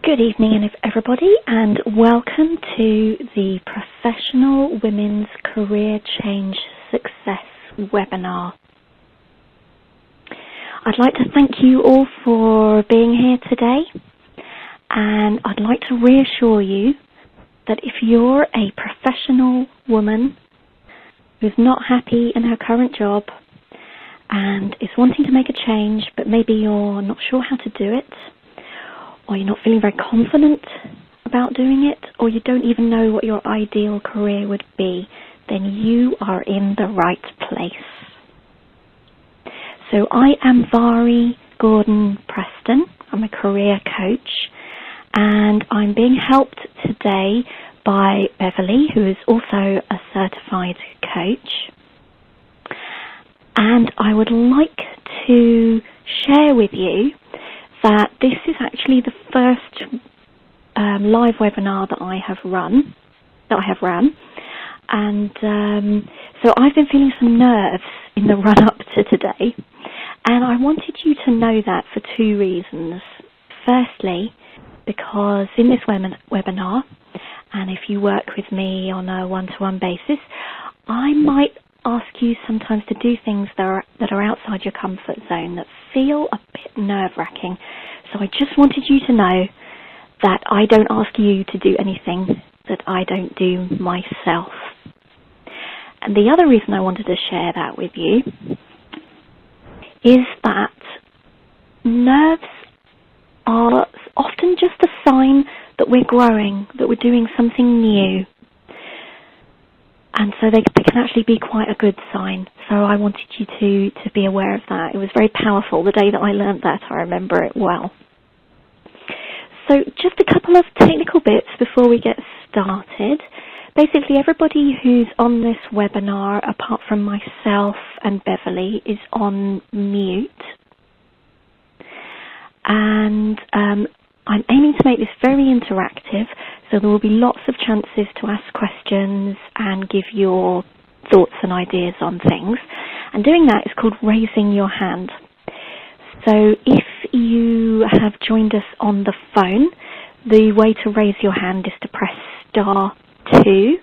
Good evening, everybody, and welcome to the Professional Women's Career Change Success webinar. I'd like to thank you all for being here today, and I'd like to reassure you that if you're a professional woman who's not happy in her current job and is wanting to make a change, but maybe you're not sure how to do it, or you're not feeling very confident about doing it, or you don't even know what your ideal career would be, then you are in the right place. So I am Vari Gordon Preston. I'm a career coach, and I'm being helped today by Beverly, who is also a certified coach. And I would like to share with you that this is actually the first live webinar that I have run, and so I've been feeling some nerves in the run-up to today, and I wanted you to know that for two reasons. Firstly, because in this webinar, and if you work with me on a one-to-one basis, I might ask you sometimes to do things that are outside your comfort zone, that feel a bit nerve-wracking. So I just wanted you to know that I don't ask you to do anything that I don't do myself. And the other reason I wanted to share that with you is that nerves are often just a sign that we're growing, that we're doing something new. And so they can actually be quite a good sign. So I wanted you to be aware of that. It was very powerful. The day that I learned that, I remember it well. So just a couple of technical bits before we get started. Basically, everybody who's on this webinar, apart from myself and Beverly, is on mute. And I'm aiming to make this very interactive, so there will be lots of chances to ask questions and give your thoughts and ideas on things. And doing that is called raising your hand. So if you have joined us on the phone, the way to raise your hand is to press *2.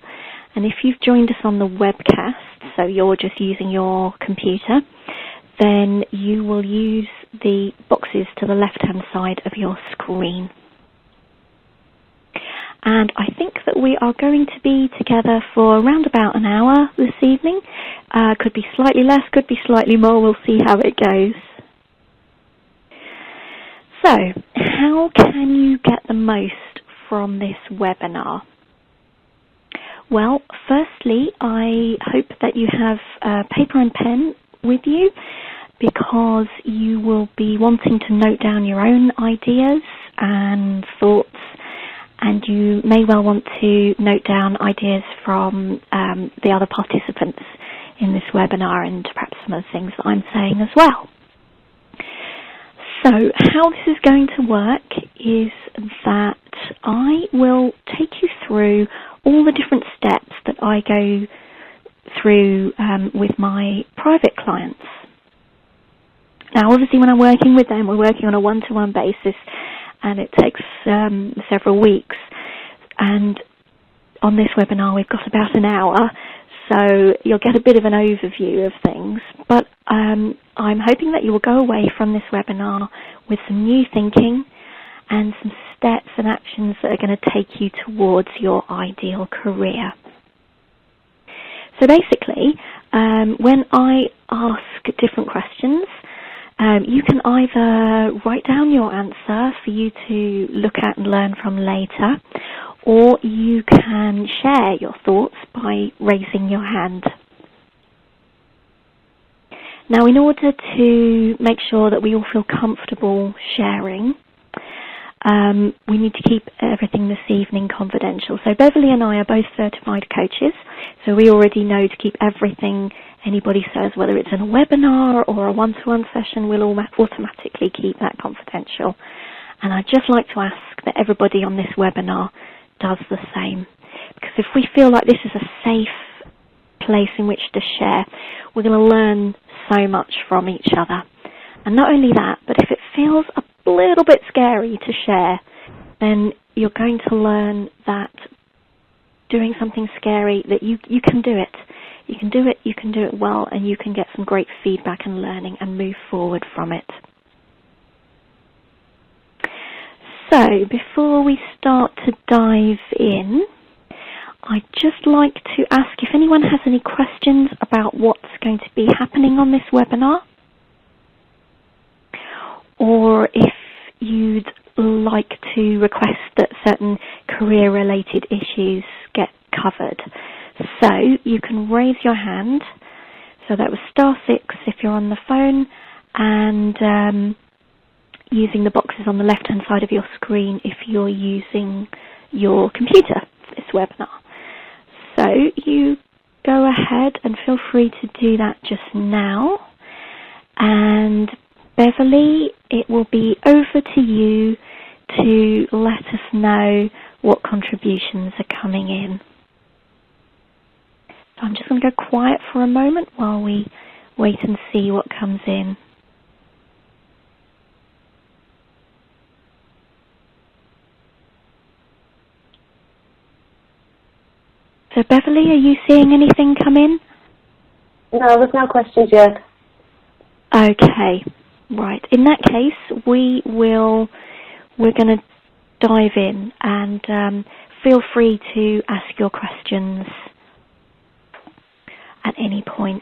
And if you've joined us on the webcast, so you're just using your computer, then you will use the boxes to the left-hand side of your screen. And I think that we are going to be together for around about an hour this evening. Could be slightly less, could be slightly more. We'll see how it goes. So, how can you get the most from this webinar? Well, firstly, I hope that you have paper and pen with you, because you will be wanting to note down your own ideas and thoughts, and you may well want to note down ideas from the other participants in this webinar, and perhaps some of the things that I'm saying as well. So how this is going to work is that I will take you through all the different steps that I go through with my private clients. Now, obviously, when I'm working with them, we're working on a one-to-one basis, and it takes several weeks. And on this webinar, we've got about an hour, so you'll get a bit of an overview of things. But I'm hoping that you will go away from this webinar with some new thinking and some steps and actions that are going to take you towards your ideal career. So basically, when I ask different questions, you can either write down your answer for you to look at and learn from later, or you can share your thoughts by raising your hand. Now, in order to make sure that we all feel comfortable sharing, we need to keep everything this evening confidential. So Beverly and I are both certified coaches, so we already know to keep everything anybody says, whether it's in a webinar or a one-to-one session, we'll automatically keep that confidential. And I'd just like to ask that everybody on this webinar does the same. Because if we feel like this is a safe place in which to share, we're going to learn so much from each other. And not only that, but if it feels a little bit scary to share, then you're going to learn that doing something scary, that you can do it. You can do it, you can do it well, and you can get some great feedback and learning and move forward from it. So, before we start to dive in, I'd just like to ask if anyone has any questions about what's going to be happening on this webinar, or if you'd like to request that certain career-related issues get covered. So you can raise your hand. So that was *6 if you're on the phone, and using the boxes on the left-hand side of your screen if you're using your computer for this webinar. So you go ahead and feel free to do that just now. And Beverly, it will be over to you to let us know what contributions are coming in. So I'm just going to go quiet for a moment while we wait and see what comes in. So Beverly, are you seeing anything come in? No, there's no questions yet. Okay, right. In that case, we're going to dive in, and feel free to ask your questions at any point.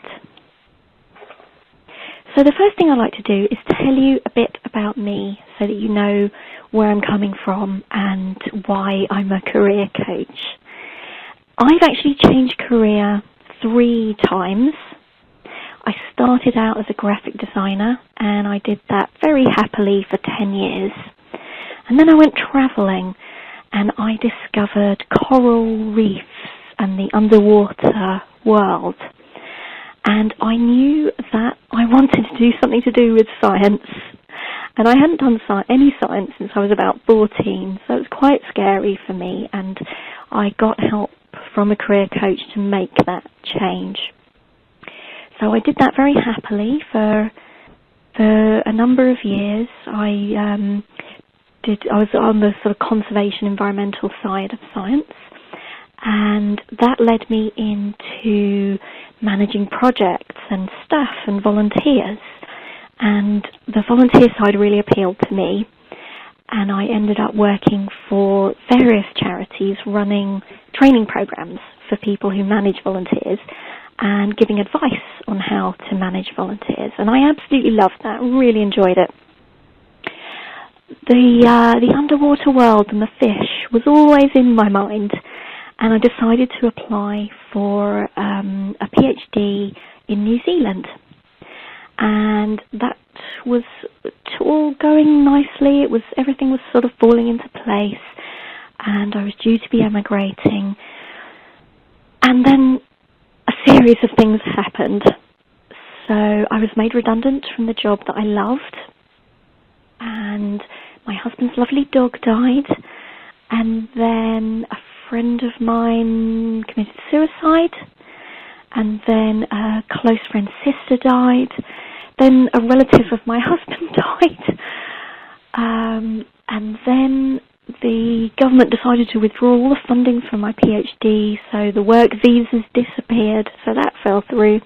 So the first thing I'd like to do is tell you a bit about me so that you know where I'm coming from and why I'm a career coach. I've actually changed career 3 times. I started out as a graphic designer, and I did that very happily for 10 years. And then I went travelling, and I discovered coral reefs and the underwater world. And I knew that I wanted to do something to do with science. And I hadn't done any science since I was about 14, so it was quite scary for me, and I got help from a career coach to make that change. So I did that very happily for a number of years. I was on the sort of conservation environmental side of science, and that led me into managing projects and staff and volunteers, and the volunteer side really appealed to me, and I ended up working for various charities running training programs for people who manage volunteers and giving advice on how to manage volunteers, and I absolutely loved that, really enjoyed it. The underwater world and the fish was always in my mind, and I decided to apply for a PhD in New Zealand. And that was all going nicely. Everything was sort of falling into place, and I was due to be emigrating. And then a series of things happened. So I was made redundant from the job that I loved, and my husband's lovely dog died, and then a friend of mine committed suicide, and then a close friend's sister died, then a relative of my husband died, and then the government decided to withdraw all the funding from my PhD, so the work visas disappeared, so that fell through.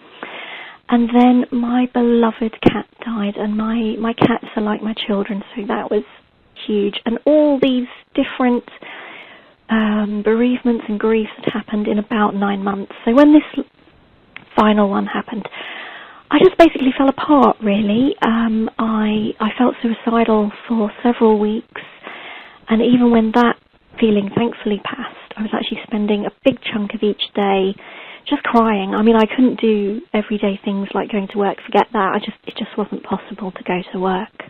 And then my beloved cat died, and my cats are like my children, so that was huge. And all these different bereavements and griefs had happened in about 9 months. So when this final one happened, I just basically fell apart, really. I felt suicidal for several weeks, and even when that feeling thankfully passed, I was actually spending a big chunk of each day just crying. I mean, I couldn't do everyday things like going to work, forget that. It just wasn't possible to go to work.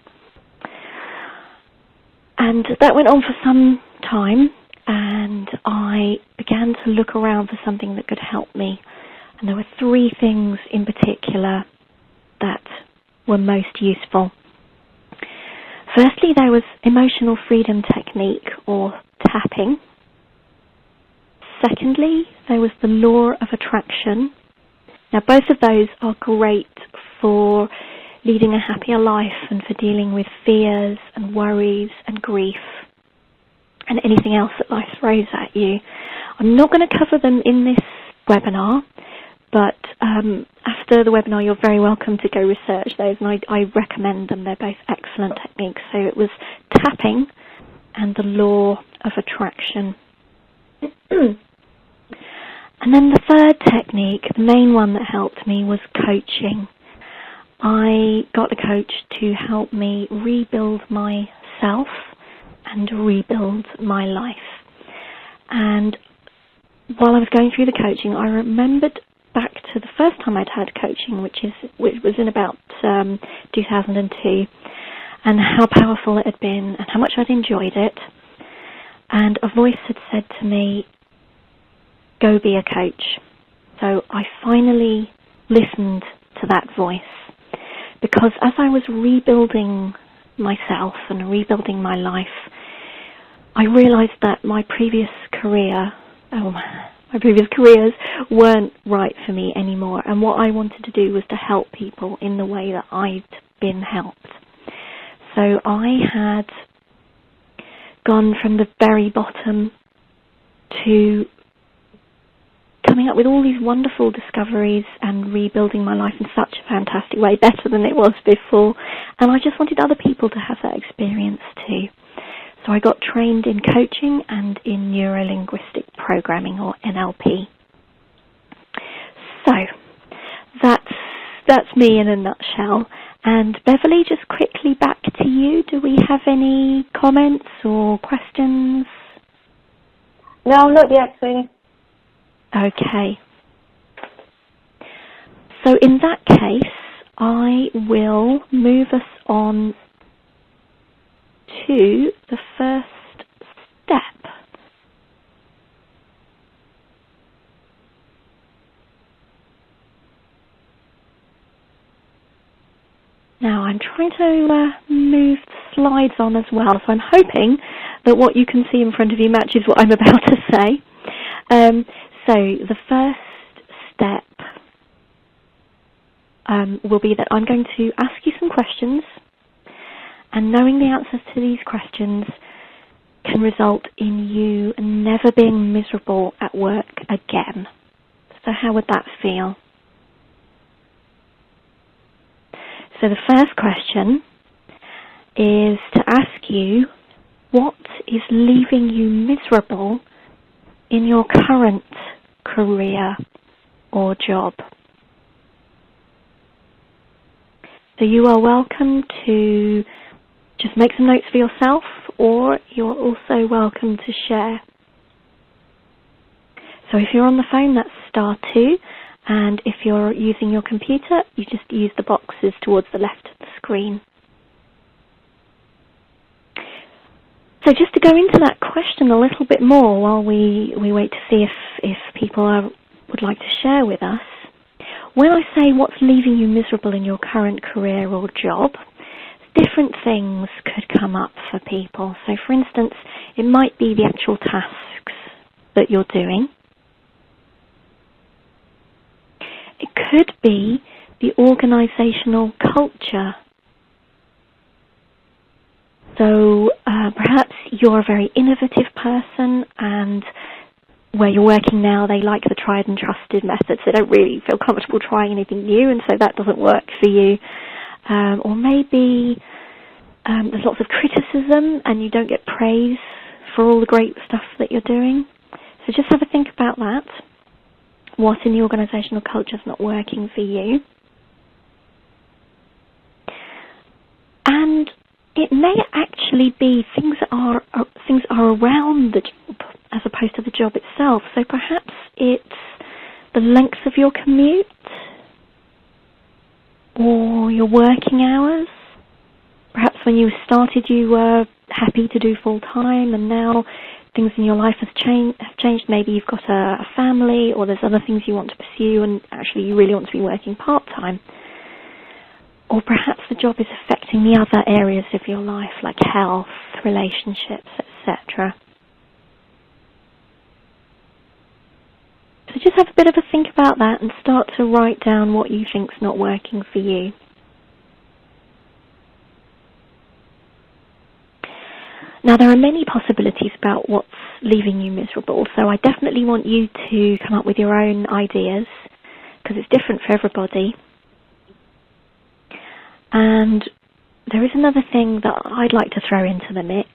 And that went on for some time, and I began to look around for something that could help me. And there were 3 things in particular that were most useful. Firstly, there was emotional freedom technique, or tapping. Secondly, there was the law of attraction. Now, both of those are great for leading a happier life and for dealing with fears and worries and grief. and anything else that life throws at you. I'm not going to cover them in this webinar, but after the webinar you're very welcome to go research those, and I recommend them. They're both excellent techniques. So it was tapping and the law of attraction. And then the third technique, the main one that helped me, was coaching. I got a coach to help me rebuild myself and rebuild my life. And while I was going through the coaching, I remembered back to the first time I'd had coaching, which was in about 2002, and how powerful it had been and how much I'd enjoyed it. And a voice had said to me, go be a coach. So I finally listened to that voice, because as I was rebuilding myself and rebuilding my life, I realised that my previous careers weren't right for me anymore, and what I wanted to do was to help people in the way that I'd been helped. So I had gone from the very bottom to coming up with all these wonderful discoveries and rebuilding my life in such a fantastic way, better than it was before. And I just wanted other people to have that experience too. So I got trained in coaching and in neuro-linguistic programming, or NLP. So that's me in a nutshell. And Beverly, just quickly back to you. Do we have any comments or questions? No, not yet, sweetie. Okay. So in that case, I will move us on to the first step. Now I'm trying to move the slides on as well, so I'm hoping that what you can see in front of you matches what I'm about to say. So the first step will be that I'm going to ask you some questions, and knowing the answers to these questions can result in you never being miserable at work again. So how would that feel? So the first question is to ask you, what is leaving you miserable in your current career or job? So you are welcome to just make some notes for yourself, or you're also welcome to share. So if you're on the phone, that's *2, and if you're using your computer, you just use the boxes towards the left of the screen. So just to go into that question a little bit more while we wait to see if people would like to share with us, when I say what's leaving you miserable in your current career or job, different things could come up for people. So for instance, it might be the actual tasks that you're doing. It could be the organisational culture. So perhaps you're a very innovative person, and where you're working now, they like the tried and trusted methods. They don't really feel comfortable trying anything new, and so that doesn't work for you. Or maybe there's lots of criticism and you don't get praise for all the great stuff that you're doing. So just have a think about that. What in the organisational culture is not working for you? And it may actually be things are around the job as opposed to the job itself. So perhaps it's the length of your commute, or your working hours. Perhaps when you started you were happy to do full-time, and now things in your life have changed. Maybe you've got a family, or there's other things you want to pursue, and actually you really want to be working part-time. Or perhaps the job is affecting the other areas of your life, like health, relationships, etc. So just have a bit of a think about that and start to write down what you think's not working for you. Now, there are many possibilities about what's leaving you miserable, so I definitely want you to come up with your own ideas, because it's different for everybody. And there is another thing that I'd like to throw into the mix,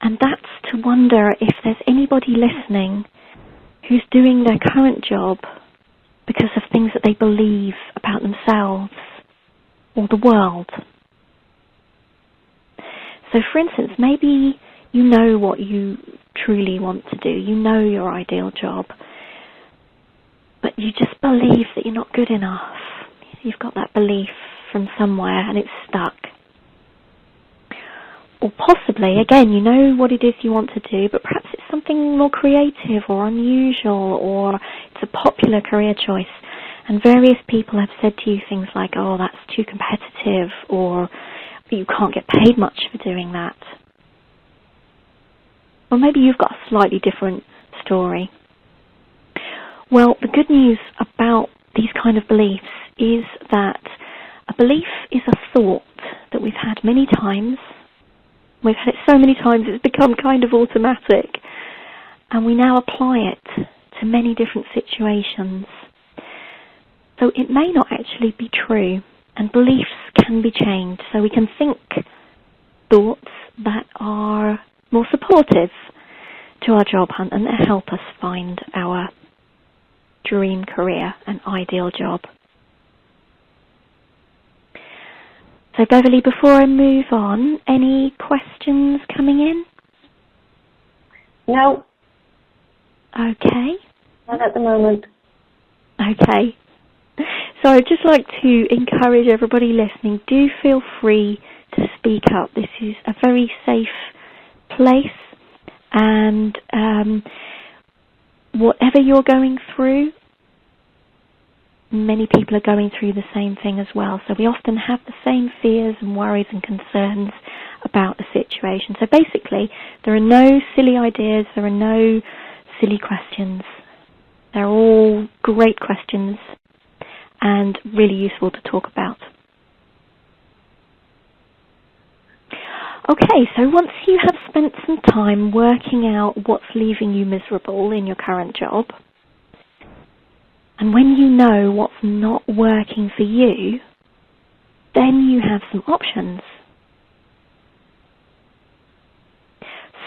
and that's to wonder if there's anybody listening who's doing their current job because of things that they believe about themselves or the world. So, for instance, maybe you know what you truly want to do. You know your ideal job, but you just believe that you're not good enough. You've got that belief from somewhere and it's stuck. Or possibly, again, you know what it is you want to do, but perhaps it's something more creative or unusual, or it's a popular career choice. And various people have said to you things like, oh, that's too competitive, or you can't get paid much for doing that. Or maybe you've got a slightly different story. Well, the good news about these kind of beliefs is that a belief is a thought that we've had many times. We've had it so many times it's become kind of automatic, and we now apply it to many different situations. So it may not actually be true, and beliefs can be changed, so we can think thoughts that are more supportive to our job hunt and that help us find our dream career and ideal job. So Beverly, before I move on, any questions coming in? No. Okay. Not at the moment. Okay. So I'd just like to encourage everybody listening, do feel free to speak up. This is a very safe place, and whatever you're going through, many people are going through the same thing as well. So we often have the same fears and worries and concerns about the situation. So basically, there are no silly ideas, there are no silly questions. They're all great questions and really useful to talk about. Okay, so once you have spent some time working out what's leaving you miserable in your current job, and when you know what's not working for you, then you have some options.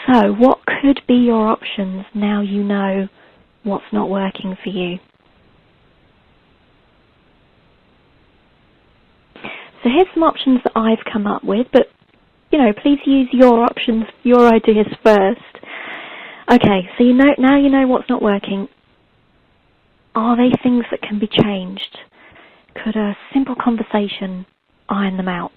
So what could be your options now you know what's not working for you? So here's some options that I've come up with, but please use your options, your ideas first. Okay, so now you know what's not working. Are they things that can be changed? Could a simple conversation iron them out?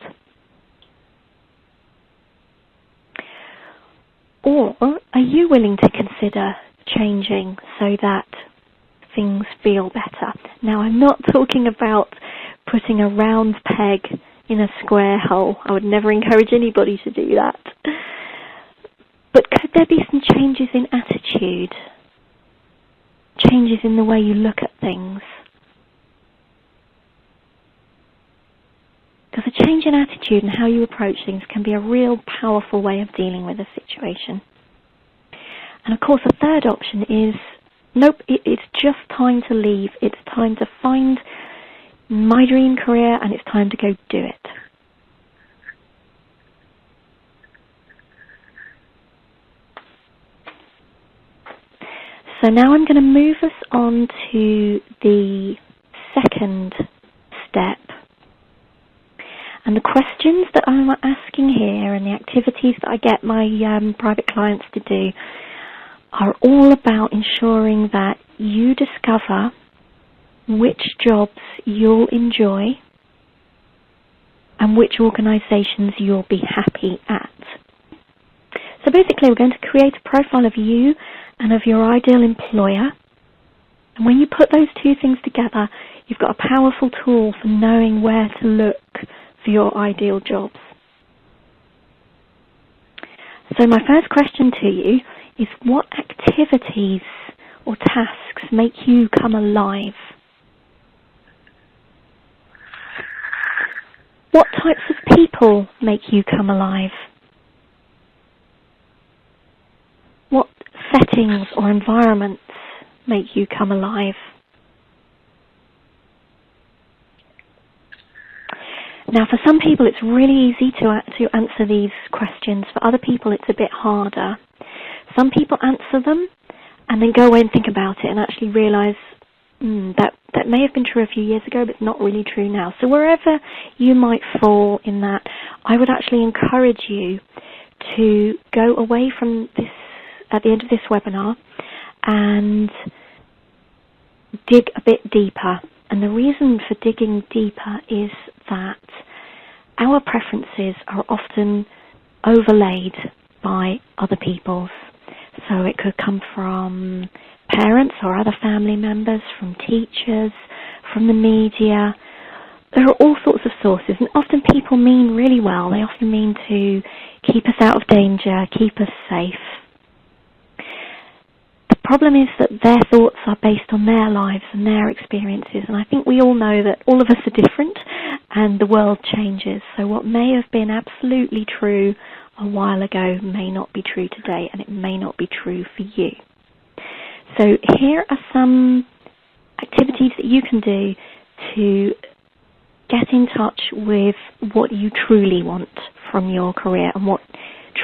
Or are you willing to consider changing so that things feel better? Now, I'm not talking about putting a round peg in a square hole. I would never encourage anybody to do that. But could there be some changes in attitude? Changes in the way you look at things? Because a change in attitude and how you approach things can be a real powerful way of dealing with a situation. And of course, a third option is, nope, it's just time to leave. It's time to find my dream career and it's time to go do it. So now I'm going to move us on to the second step. And the questions that I'm asking here and the activities that I get my private clients to do are all about ensuring that you discover which jobs you'll enjoy and which organisations you'll be happy at. So basically we're going to create a profile of you and of your ideal employer. And when you put those two things together, you've got a powerful tool for knowing where to look for your ideal jobs. So my first question to you is, what activities or tasks make you come alive? What types of people make you come alive? settings or environments make you come alive? Now, for some people, it's really easy to answer these questions. For other people, it's a bit harder. Some people answer them and then go away and think about it and actually realize that may have been true a few years ago, but it's not really true now. So wherever you might fall in that, I would actually encourage you to go away from this at the end of this webinar and dig a bit deeper. And the reason for digging deeper is that our preferences are often overlaid by other people's. So it could come from parents or other family members, from teachers, from the media. There are all sorts of sources, and often people mean really well. They often mean to keep us out of danger, keep us safe. The problem is that their thoughts are based on their lives and their experiences, and I think we all know that all of us are different and the world changes. So what may have been absolutely true a while ago may not be true today, and it may not be true for you. So here are some activities that you can do to get in touch with what you truly want from your career and what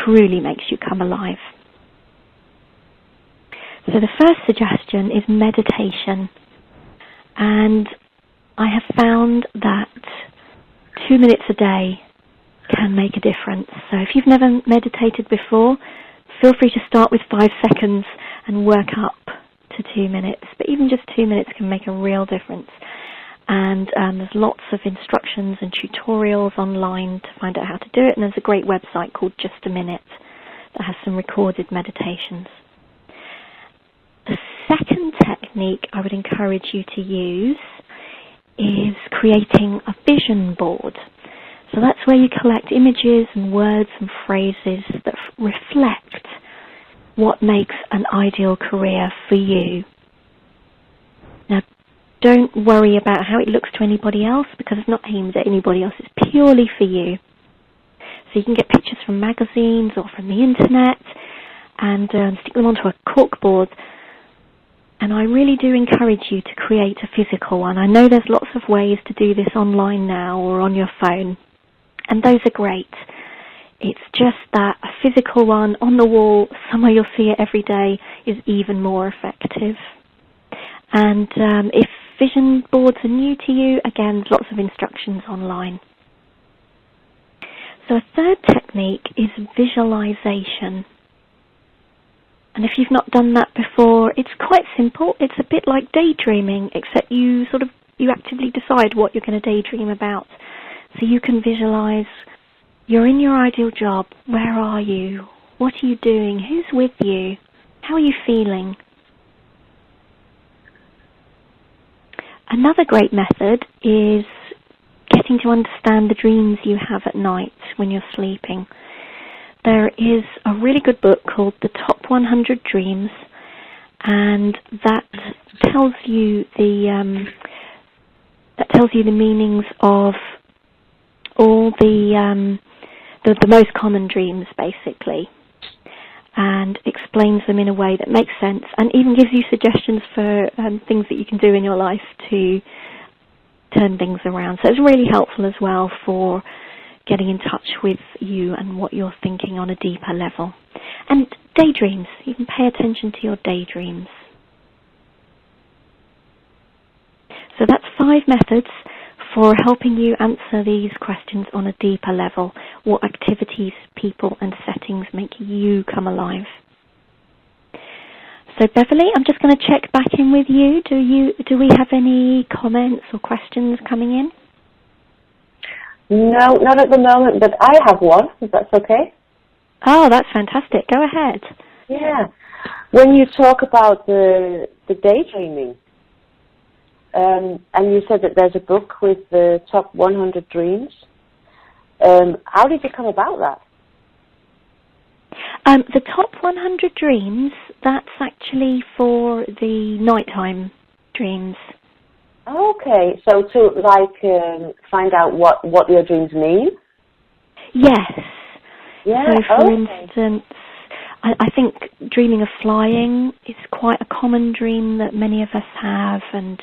truly makes you come alive. So the first suggestion is meditation. And I have found that 2 minutes a day can make a difference. So if you've never meditated before, feel free to start with 5 seconds and work up to 2 minutes. But even just 2 minutes can make a real difference. And there's lots of instructions and tutorials online to find out how to do it. And there's a great website called Just a Minute that has some recorded meditations. The second technique I would encourage you to use is creating a vision board. So that's where you collect images and words and phrases that reflect what makes an ideal career for you. Now, don't worry about how it looks to anybody else, because it's not aimed at anybody else. It's purely for you. So you can get pictures from magazines or from the internet and stick them onto a corkboard. And I really do encourage you to create a physical one. I know there's lots of ways to do this online now or on your phone, and those are great. It's just that a physical one on the wall, somewhere you'll see it every day, is even more effective. And if vision boards are new to you, again, there's lots of instructions online. So a third technique is visualization. And if you've not done that before, it's quite simple. It's a bit like daydreaming, except you actively decide what you're going to daydream about. So you can visualize you're in your ideal job. Where are you? What are you doing? Who's with you? How are you feeling? Another great method is getting to understand the dreams you have at night when you're sleeping. There is a really good book called The Top 100 Dreams, and that tells you the meanings of all the most common dreams, basically, and explains them in a way that makes sense, and even gives you suggestions for things that you can do in your life to turn things around. So it's really helpful as well for getting in touch with you and what you're thinking on a deeper level. And daydreams, you can pay attention to your daydreams. So that's 5 methods for helping you answer these questions on a deeper level. What activities, people and settings make you come alive? So Beverly, I'm just going to check back in with you. Do we have any comments or questions coming in? No, not at the moment, but I have one, if that's okay. Oh, that's fantastic. Go ahead. Yeah. When you talk about the daydreaming, and you said that there's a book with the top 100 dreams, how did you come about that? The top 100 dreams, that's actually for the nighttime dreams. Okay, so to find out what your dreams mean? Yes. Yeah. So for instance, I think dreaming of flying is quite a common dream that many of us have, and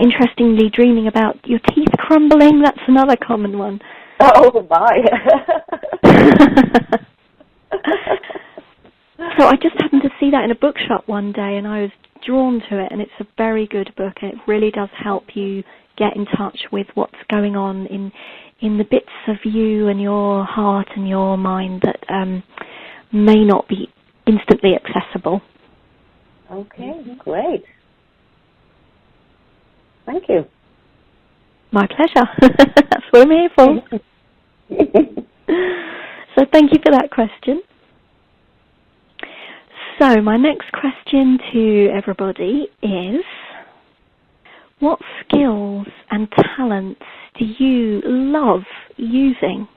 interestingly, dreaming about your teeth crumbling, that's another common one. Oh, my. So I just happened to see that in a bookshop one day, and I was drawn to it, and it's a very good book, and it really does help you get in touch with what's going on in the bits of you and your heart and your mind that may not be instantly accessible. Okay, great. Thank you. My pleasure. That's what I'm here for. So thank you for that question. So my next question to everybody is, what skills and talents do you love using?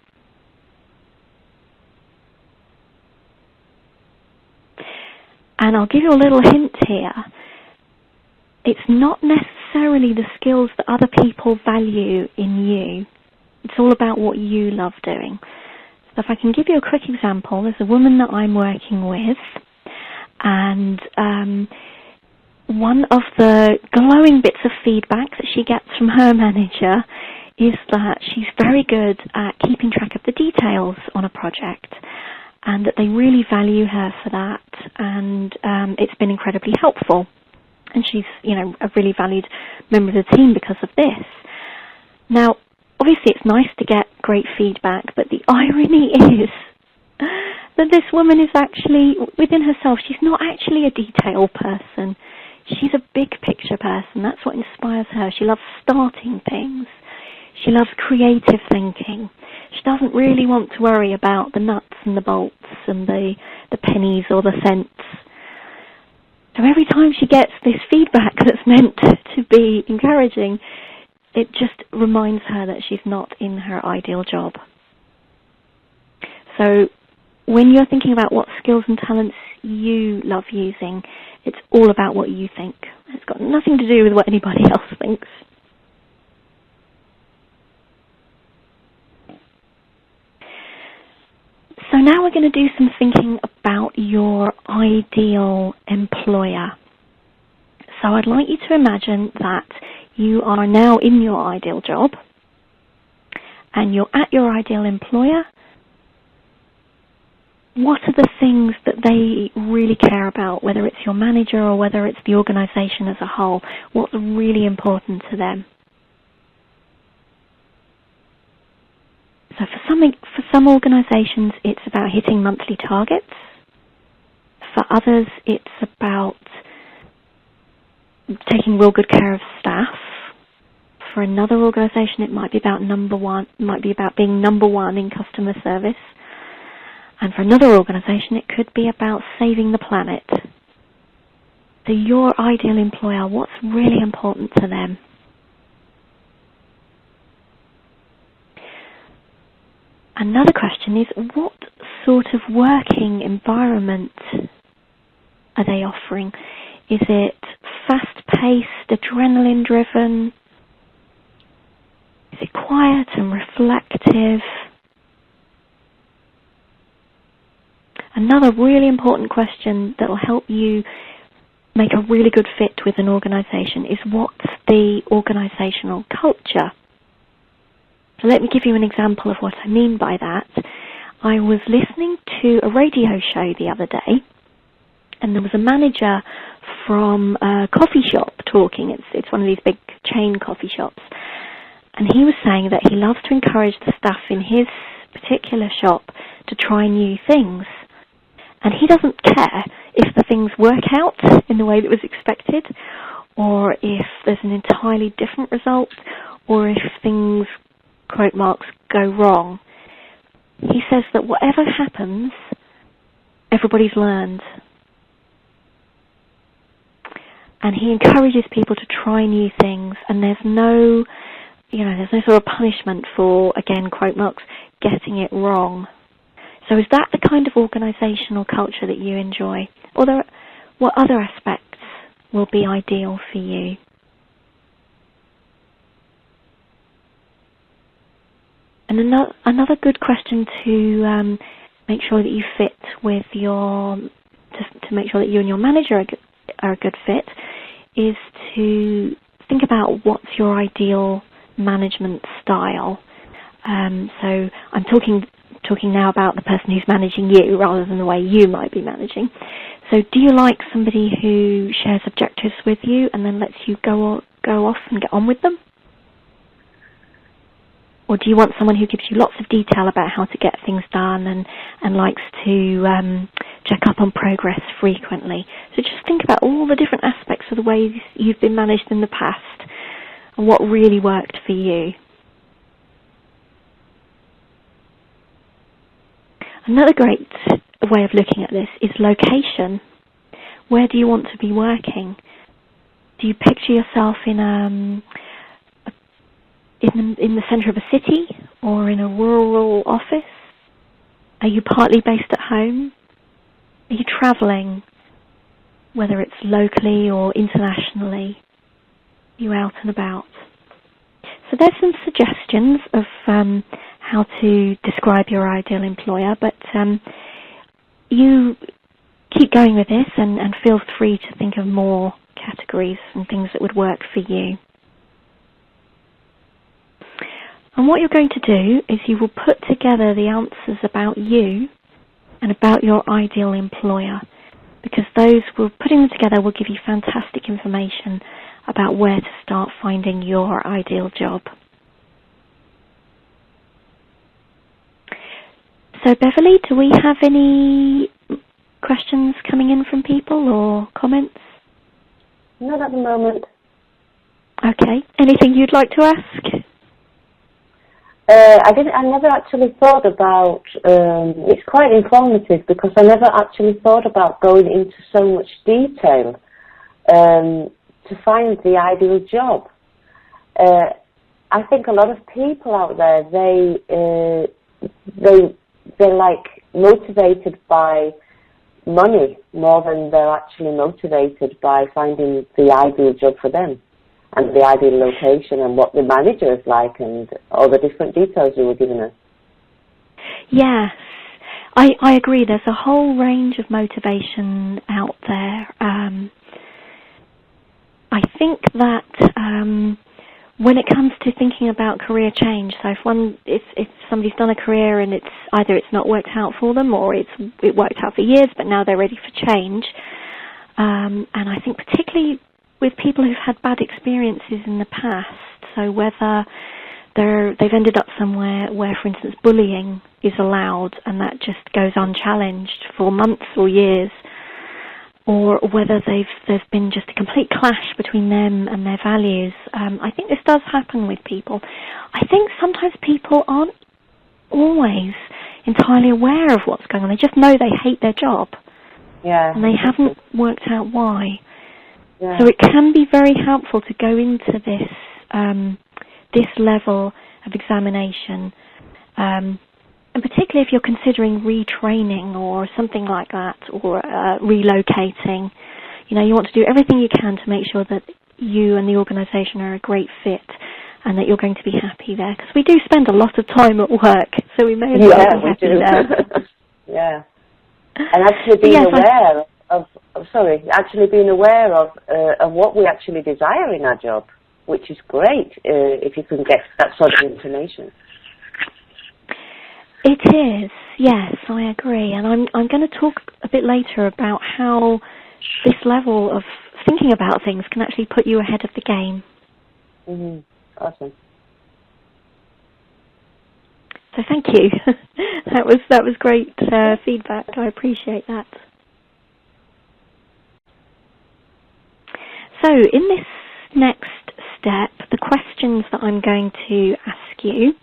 And I'll give you a little hint here. It's not necessarily the skills that other people value in you. It's all about what you love doing. So if I can give you a quick example, there's a woman that I'm working with, and one of the glowing bits of feedback that she gets from her manager is that she's very good at keeping track of the details on a project, and that they really value her for that, and it's been incredibly helpful. And she's, a really valued member of the team because of this. Now, obviously it's nice to get great feedback, but the irony is that this woman is actually, within herself, she's not actually a detail person. She's a big picture person. That's what inspires her. She loves starting things. She loves creative thinking. She doesn't really want to worry about the nuts and the bolts and the pennies or the cents. So every time she gets this feedback that's meant to be encouraging, it just reminds her that she's not in her ideal job. So when you're thinking about what skills and talents you love using, it's all about what you think. It's got nothing to do with what anybody else thinks. So now we're going to do some thinking about your ideal employer. So I'd like you to imagine that you are now in your ideal job and you're at your ideal employer. What are the things that they really care about, whether it's your manager or whether it's the organisation as a whole? What's really important to them? So for some organisations, it's about hitting monthly targets. For others, it's about taking real good care of staff. For another organisation, it might be about being number one in customer service. And for another organisation, it could be about saving the planet. So your ideal employer, what's really important to them? Another question is, what sort of working environment are they offering? Is it fast-paced, adrenaline-driven? Is it quiet and reflective? Another really important question that will help you make a really good fit with an organisation is, what's the organisational culture? So let me give you an example of what I mean by that. I was listening to a radio show the other day, and there was a manager from a coffee shop talking. It's one of these big chain coffee shops. And he was saying that he loves to encourage the staff in his particular shop to try new things. And he doesn't care if the things work out in the way that was expected, or if there's an entirely different result, or if things, quote marks, go wrong. He says that whatever happens, everybody's learned. And he encourages people to try new things, and there's no sort of punishment for, again, quote marks, getting it wrong. So is that the kind of organisational culture that you enjoy? Or what other aspects will be ideal for you? And another good question to make sure that you fit with to make sure that you and your manager are a good fit, is to think about what's your ideal management style. So I'm talking now about the person who's managing you rather than the way you might be managing. So do you like somebody who shares objectives with you and then lets you go off and get on with them? Or do you want someone who gives you lots of detail about how to get things done and likes to check up on progress frequently? So just think about all the different aspects of the ways you've been managed in the past and what really worked for you. Another great way of looking at this is location. Where do you want to be working? Do you picture yourself in the centre of a city or in a rural office? Are you partly based at home? Are you travelling, whether it's locally or internationally? Are you out and about? So there's some suggestions of how to describe your ideal employer, but you keep going with this and feel free to think of more categories and things that would work for you. And what you're going to do is you will put together the answers about you and about your ideal employer, because putting them together will give you fantastic information about where to start finding your ideal job. So Beverly, do we have any questions coming in from people or comments? Not at the moment. Okay. Anything you'd like to ask? I never actually thought about, it's quite informative because I never actually thought about going into so much detail to find the ideal job. I think a lot of people out there, they're like motivated by money more than they're actually motivated by finding the ideal job for them and the ideal location and what the manager is like and all the different details you were giving us. Yes, I agree. There's a whole range of motivation out there. I think that when it comes to thinking about career change, so if somebody's done a career and it's not worked out for them, or it worked out for years, but now they're ready for change, and I think particularly with people who've had bad experiences in the past, so whether they've ended up somewhere where, for instance, bullying is allowed and that just goes unchallenged for months or years, or whether there's been just a complete clash between them and their values. I think this does happen with people. I think sometimes people aren't always entirely aware of what's going on. They just know they hate their job. Yeah. And they haven't worked out why. Yeah. So it can be very helpful to go into this level of examination, and particularly if you're considering retraining or something like that, or relocating. You want to do everything you can to make sure that you and the organisation are a great fit and that you're going to be happy there. Because we do spend a lot of time at work, so we may as well be happy there. Yeah. And actually being aware being aware of what we actually desire in our job, which is great if you can get that sort of information. It is, yes, I agree. And I'm going to talk a bit later about how this level of thinking about things can actually put you ahead of the game. Mm-hmm. Awesome. So thank you. that was great feedback. I appreciate that. So in this next step, the questions that I'm going to ask you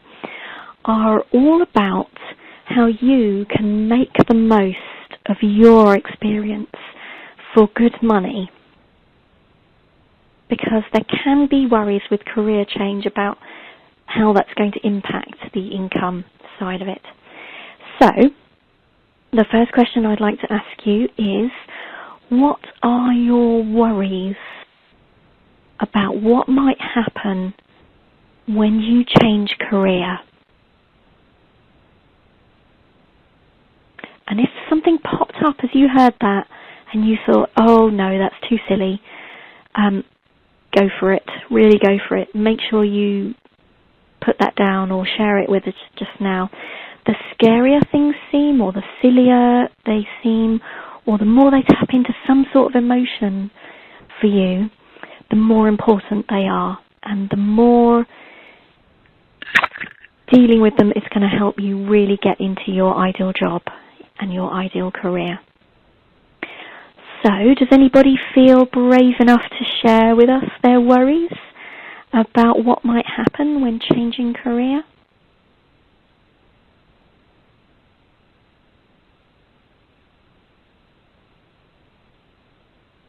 are all about how you can make the most of your experience for good money. Because there can be worries with career change about how that's going to impact the income side of it. So, the first question I'd like to ask you is, what are your worries about what might happen when you change career? And if something popped up as you heard that and you thought, oh no, that's too silly, go for it. Really go for it. Make sure you put that down or share it with us just now. The scarier things seem, or the sillier they seem, or the more they tap into some sort of emotion for you, the more important they are. And the more dealing with them is going to help you really get into your ideal job and your ideal career. So, does anybody feel brave enough to share with us their worries about what might happen when changing career?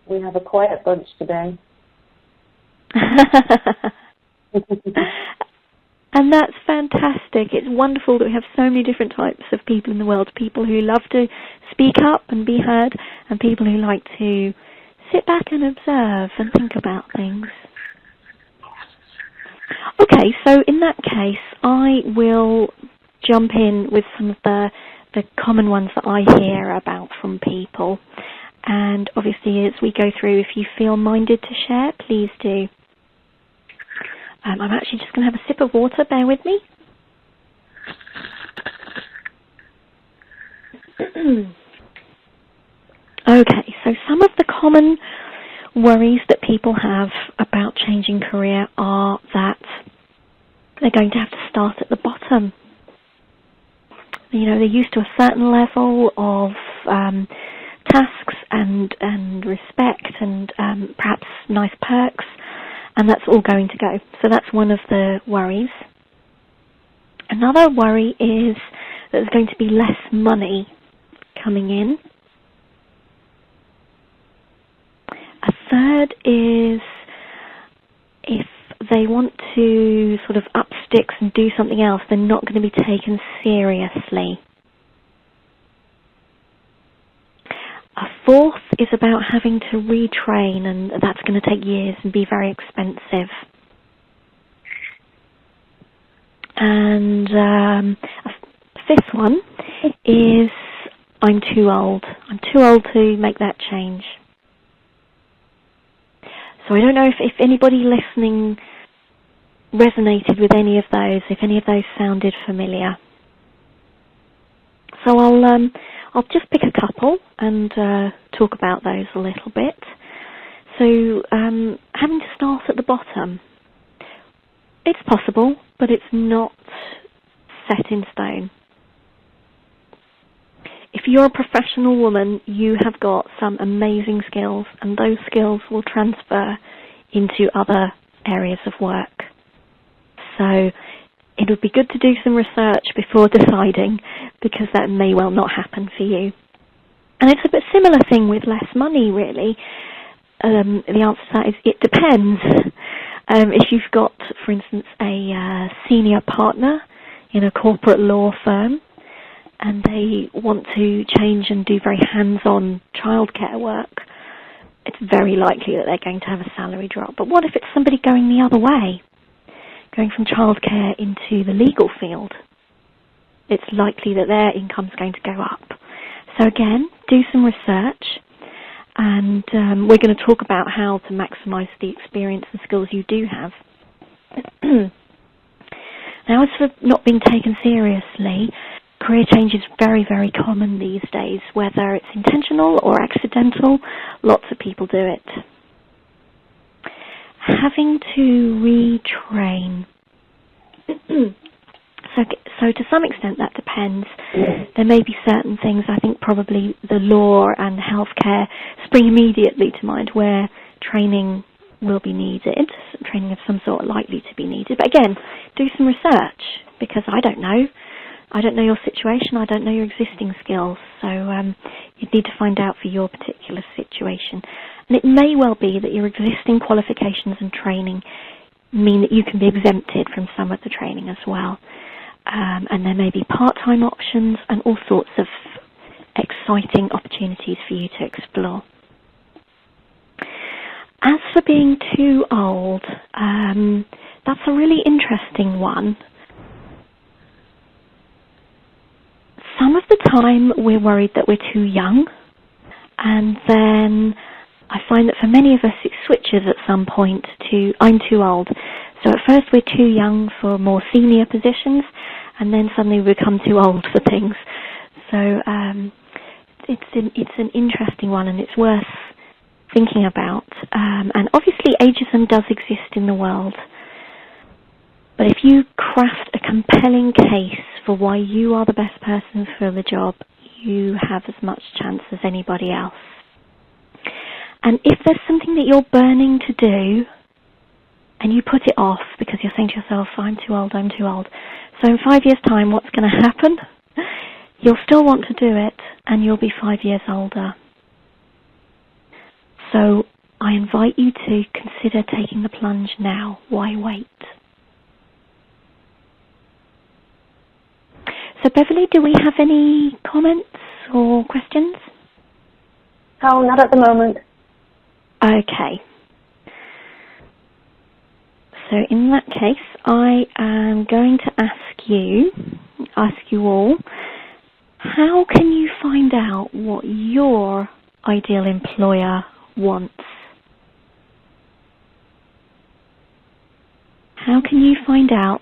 We have a quiet bunch today. And that's fantastic. It's wonderful that we have so many different types of people in the world. People who love to speak up and be heard, and people who like to sit back and observe and think about things. Okay, so in that case, I will jump in with some of the common ones that I hear about from people. And obviously, as we go through, if you feel minded to share, please do. I'm actually just going to have a sip of water. Bear with me. Okay, so some of the common worries that people have about changing career are that they're going to have to start at the bottom. You know, they're used to a certain level of tasks and respect and perhaps nice perks, and that's all going to go. So that's one of the worries. Another worry is that there's going to be less money coming in. A third is if they want to sort of up sticks and do something else, they're not going to be taken seriously. A fourth is about having to retrain, and that's going to take years and be very expensive. And a fifth one is I'm too old. I'm too old to make that change. So I don't know if anybody listening resonated with any of those, if any of those sounded familiar. So I'll just pick a couple and talk about those a little bit. So having to start at the bottom, it's possible, but it's not set in stone. If you're a professional woman, you have got some amazing skills, and those skills will transfer into other areas of work. So it would be good to do some research before deciding, because that may well not happen for you. And it's a bit similar thing with less money, really. The answer to that is it depends. If you've got, for instance, a senior partner in a corporate law firm, and they want to change and do very hands-on childcare work, it's very likely that they're going to have a salary drop. But what if it's somebody going the other way, going from childcare into the legal field? It's likely that their income's going to go up. So again, do some research, and we're going to talk about how to maximise the experience and skills you do have. Now, as for not being taken seriously, career change is very, very common these days, whether it's intentional or accidental. Lots of people do it. Having to retrain. So to some extent that depends. There may be certain things, I think probably the law and healthcare spring immediately to mind, where training will be needed, training of some sort likely to be needed. But again, do some research, because I don't know. I don't know your situation, I don't know your existing skills, so you need to find out for your particular situation. And it may well be that your existing qualifications and training mean that you can be exempted from some of the training as well. And there may be part-time options and all sorts of exciting opportunities for you to explore. As for being too old, that's a really interesting one. Some of the time we're worried that we're too young, and then I find that for many of us it switches at some point to I'm too old. So at first we're too young for more senior positions, and then suddenly we become too old for things. So it's an interesting one, and it's worth thinking about. And obviously ageism does exist in the world. But if you craft a compelling case for why you are the best person for the job, you have as much chance as anybody else. And if there's something that you're burning to do, and you put it off because you're saying to yourself, I'm too old, so in 5 years' time, what's going to happen? You'll still want to do it, and you'll be 5 years older. So I invite you to consider taking the plunge now. Why wait? So Beverly, do we have any comments or questions? Oh, not at the moment. Okay. So in that case, I am going to ask you all, how can you find out what your ideal employer wants? How can you find out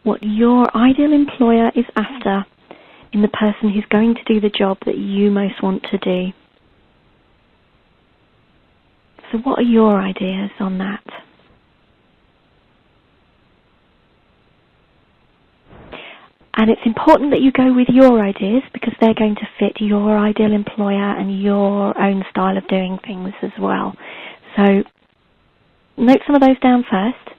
what your ideal employer is after in the person who's going to do the job that you most want to do? So what are your ideas on that? And it's important that you go with your ideas because they're going to fit your ideal employer and your own style of doing things as well. So note some of those down first,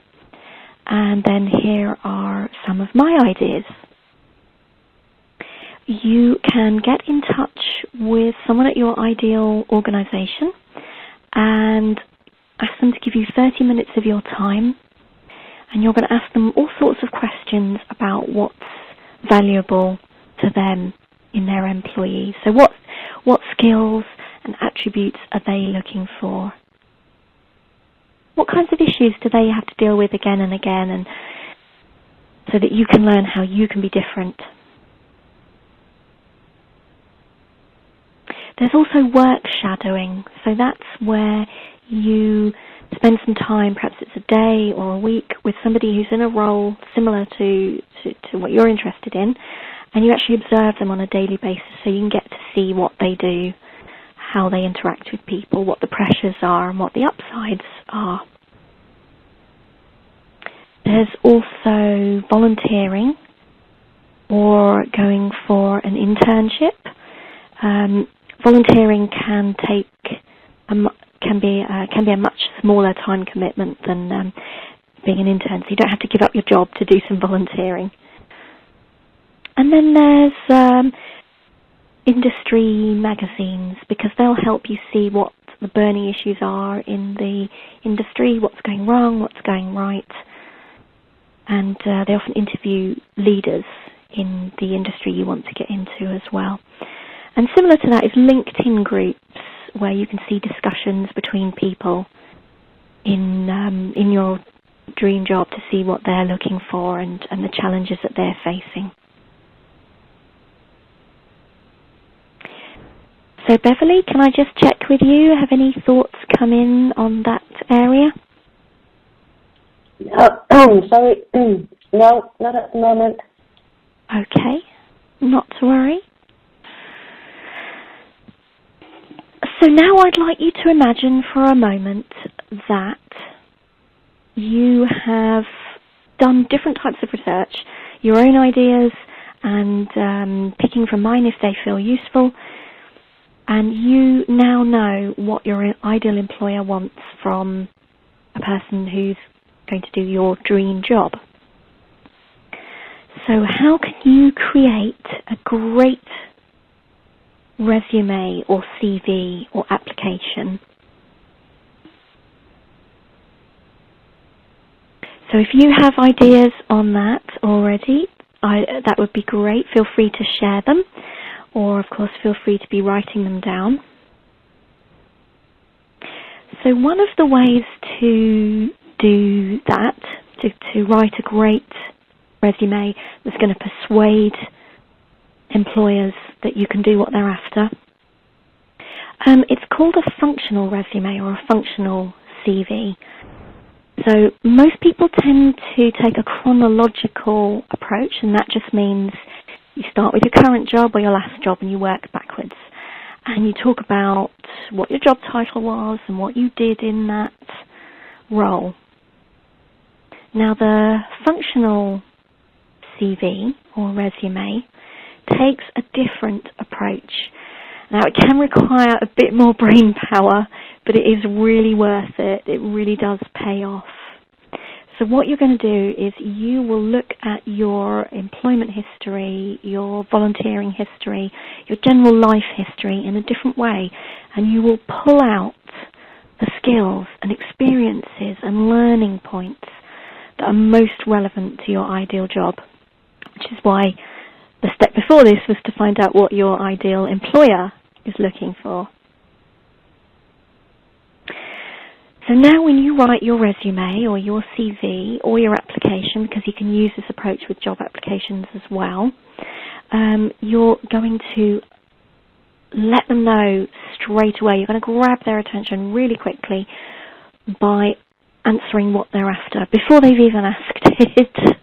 and then here are some of my ideas. You can get in touch with someone at your ideal organisation and ask them to give you 30 minutes of your time, and you're going to ask them all sorts of questions about what's valuable to them in their employees. So what skills and attributes are they looking for? What kinds of issues do they have to deal with again and again, and so that you can learn how you can be different? There's also work shadowing, so that's where you spend some time, perhaps it's a day or a week, with somebody who's in a role similar to what you're interested in, and you actually observe them on a daily basis so you can get to see what they do, how they interact with people, what the pressures are, and what the upsides are. There's also volunteering or going for an internship. Volunteering can be a much smaller time commitment than being an intern, so you don't have to give up your job to do some volunteering. And then there's industry magazines, because they'll help you see what the burning issues are in the industry, what's going wrong, what's going right, and they often interview leaders in the industry you want to get into as well. And similar to that is LinkedIn groups, where you can see discussions between people in your dream job to see what they're looking for and the challenges that they're facing. So Beverly, can I just check with you? Have any thoughts come in on that area? Sorry. No, not at the moment. Okay, not to worry. So now I'd like you to imagine for a moment that you have done different types of research, your own ideas, and picking from mine if they feel useful, and you now know what your ideal employer wants from a person who's going to do your dream job. So how can you create a great resume or CV or application? So if you have ideas on that already, that would be great. Feel free to share them, or of course feel free to be writing them down. So one of the ways to do that, to write a great resume that's going to persuade employers that you can do what they're after. It's called a functional resume or a functional CV. So most people tend to take a chronological approach, and that just means you start with your current job or your last job and you work backwards. And you talk about what your job title was and what you did in that role. Now, the functional CV or resume takes a different approach. Now, it can require a bit more brain power, but it is really worth it. It really does pay off. So what you're going to do is you will look at your employment history, your volunteering history, your general life history in a different way, and you will pull out the skills and experiences and learning points that are most relevant to your ideal job, which is why the step before this was to find out what your ideal employer is looking for. So now when you write your resume or your CV or your application, because you can use this approach with job applications as well, you're going to let them know straight away. You're going to grab their attention really quickly by answering what they're after before they've even asked it.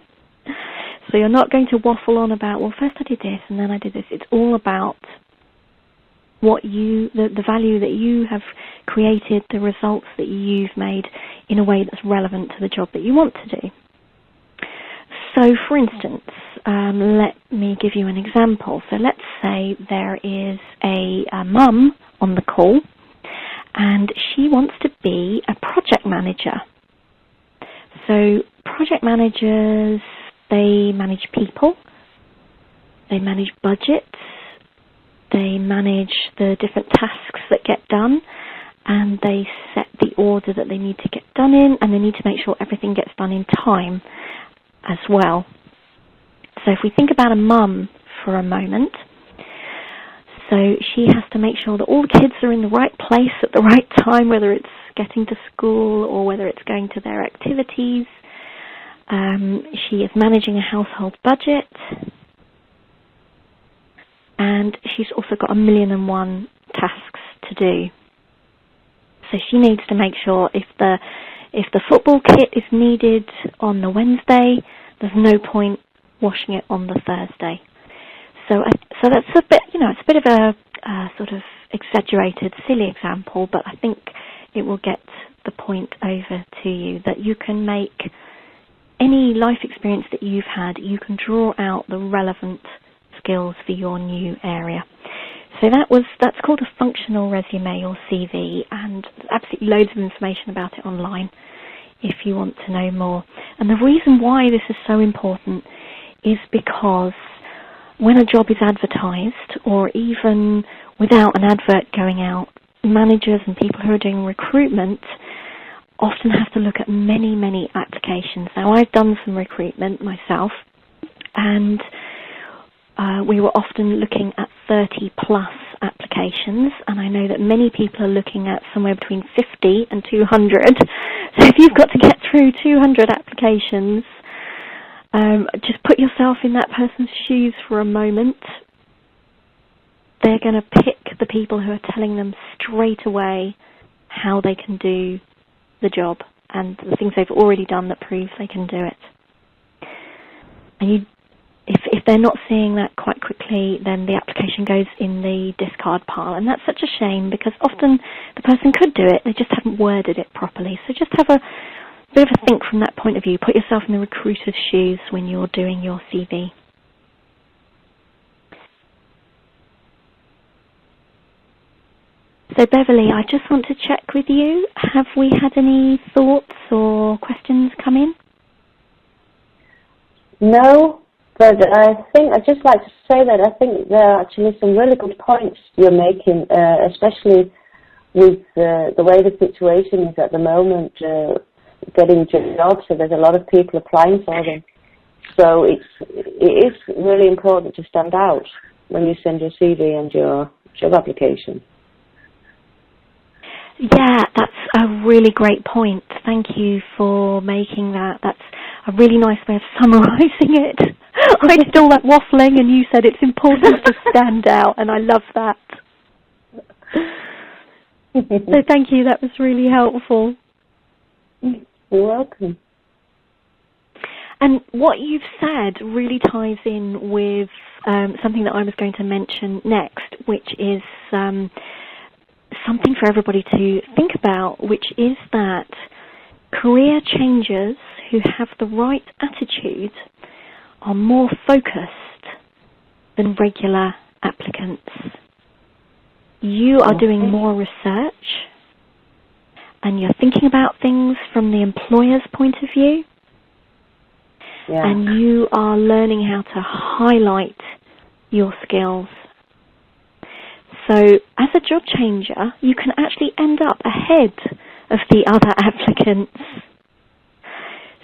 So you're not going to waffle on about, well, first I did this and then I did this. It's all about what the value that you have created, the results that you've made in a way that's relevant to the job that you want to do. So, for instance, let me give you an example. So let's say there is a mum on the call and she wants to be a project manager. So project managers, they manage people, they manage budgets, they manage the different tasks that get done, and they set the order that they need to get done in, and they need to make sure everything gets done in time as well. So if we think about a mum for a moment, so she has to make sure that all the kids are in the right place at the right time, whether it's getting to school or whether it's going to their activities. She is managing a household budget, and she's also got 1,000,001 tasks to do. So she needs to make sure if the football kit is needed on the Wednesday, there's no point washing it on the Thursday. So that's a bit, it's a bit of a sort of exaggerated, silly example, but I think it will get the point over to you that you can make any life experience that you've had, you can draw out the relevant skills for your new area. So that's called a functional resume or CV, and there's absolutely loads of information about it online if you want to know more. And the reason why this is so important is because when a job is advertised, or even without an advert going out, managers and people who are doing recruitment often have to look at many, many applications. Now, I've done some recruitment myself, and we were often looking at 30 plus applications, and I know that many people are looking at somewhere between 50 and 200. So if you've got to get through 200 applications, just put yourself in that person's shoes for a moment. They're going to pick the people who are telling them straight away how they can do the job and the things they've already done that proves they can do it. And if they're not seeing that quite quickly, then the application goes in the discard pile. And that's such a shame, because often the person could do it, they just haven't worded it properly. So just have a bit of a think from that point of view. Put yourself in the recruiter's shoes when you're doing your CV. So Beverly, I just want to check with you. Have we had any thoughts or questions come in? No, but I think I'd just like to say that I think there are actually some really good points you're making, especially with the way the situation is at the moment, getting jobs. So there's a lot of people applying for them. So it is really important to stand out when you send your CV and your job application. Yeah, that's a really great point. Thank you for making that. a really nice way of summarising it. I did all that waffling, and you said it's important to stand out, and I love that. So thank you, that was really helpful. You're welcome. And what you've said really ties in with something that I was going to mention next, which is something for everybody to think about, which is that career changers who have the right attitude are more focused than regular applicants. You are doing more research, and you're thinking about things from the employer's point of view, and you are learning how to highlight your skills. So as a job changer, you can actually end up ahead of the other applicants.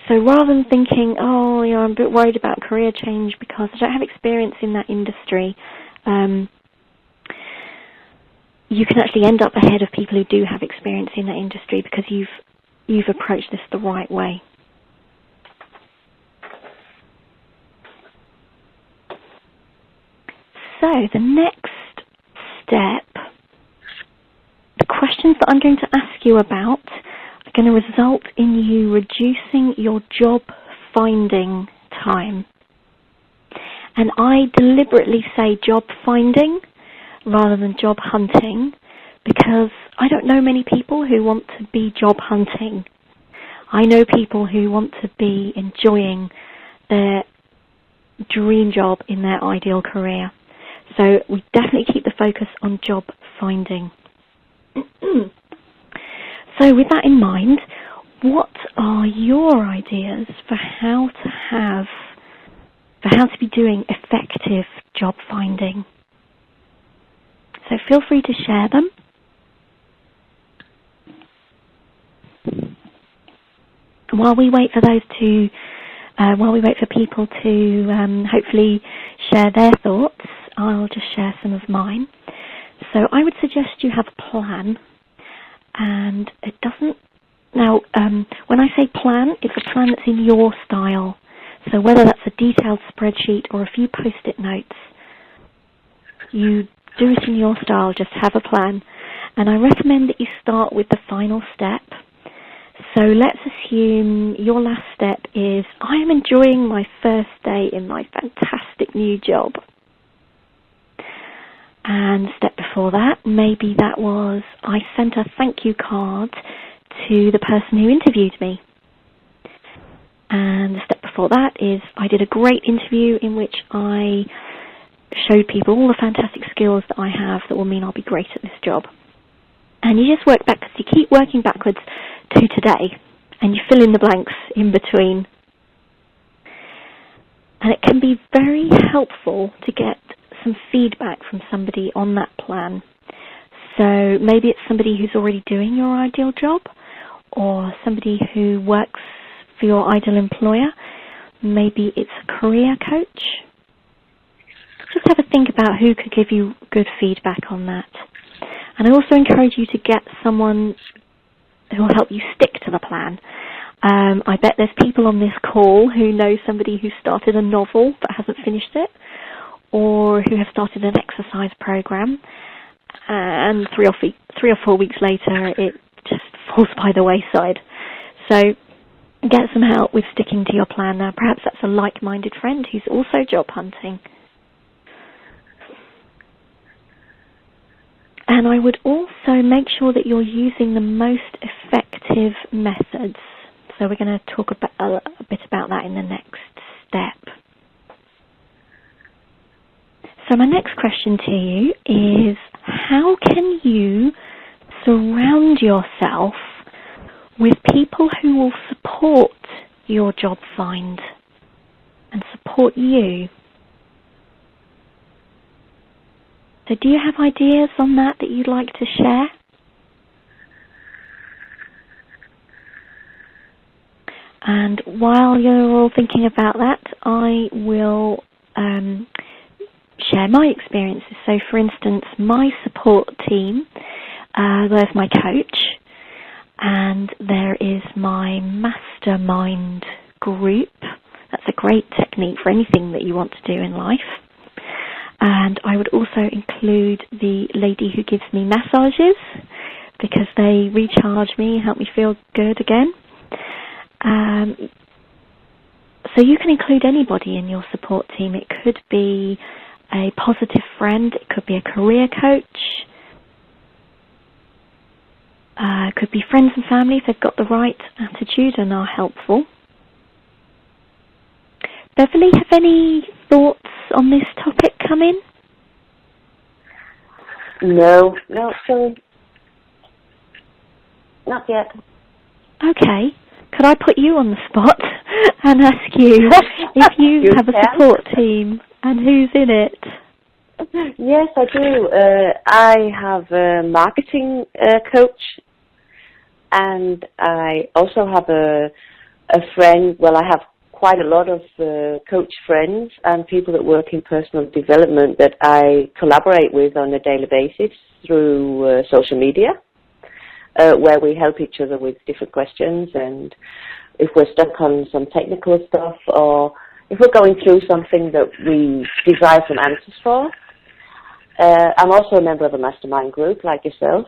So rather than thinking, oh, you know, I'm a bit worried about career change because I don't have experience in that industry, you can actually end up ahead of people who do have experience in that industry because you've approached this the right way. So the next step, the questions that I'm going to ask you about are going to result in you reducing your job finding time. And I deliberately say job finding rather than job hunting because I don't know many people who want to be job hunting. I know people who want to be enjoying their dream job in their ideal career. So we definitely keep the focus on job finding. So with that in mind, what are your ideas for how to be doing effective job finding? So feel free to share them. While we wait for people to hopefully share their thoughts, I'll just share some of mine. So I would suggest you have a plan, and it doesn't. Now, when I say plan, it's a plan that's in your style. So whether that's a detailed spreadsheet or a few post-it notes, you do it in your style. Just have a plan, and I recommend that you start with the final step. So let's assume your last step is, I am enjoying my first day in my fantastic new job. And step before that, maybe that was, I sent a thank you card to the person who interviewed me. And the step before that is, I did a great interview in which I showed people all the fantastic skills that I have that will mean I'll be great at this job. And you just work backwards, you keep working backwards to today, and you fill in the blanks in between. And it can be very helpful to get some feedback from somebody on that plan. So maybe it's somebody who's already doing your ideal job, or somebody who works for your ideal employer. Maybe it's a career coach. Just have a think about who could give you good feedback on that. And I also encourage you to get someone who will help you stick to the plan. I bet there's people on this call who know somebody who started a novel but hasn't finished it, or who have started an exercise program, and 3 or 4 weeks later it just falls by the wayside. So get some help with sticking to your plan. Now perhaps that's a like-minded friend who's also job hunting. And I would also make sure that you're using the most effective methods. So we're going to talk about, a bit about that in the next step. So my next question to you is, how can you surround yourself with people who will support your job find and support you? So do you have ideas on that you'd like to share? And while you're all thinking about that, I will share my experiences. So for instance, my support team, there's my coach, and there is my mastermind group. That's a great technique for anything that you want to do in life. And I would also include the lady who gives me massages, because they recharge me, help me feel good again. So you can include anybody in your support team. It could be a positive friend, it could be a career coach, it could be friends and family if they've got the right attitude and are helpful. Beverly, have any thoughts on this topic come in? No, sorry. Not yet. Okay. Could I put you on the spot and ask you if you have a support team and who's in it? Yes, I do. I have a marketing coach, and I also have a friend. Well, I have quite a lot of coach friends and people that work in personal development that I collaborate with on a daily basis through social media. Where we help each other with different questions, and if we're stuck on some technical stuff, or if we're going through something that we desire some answers for. I'm also a member of a mastermind group like yourself.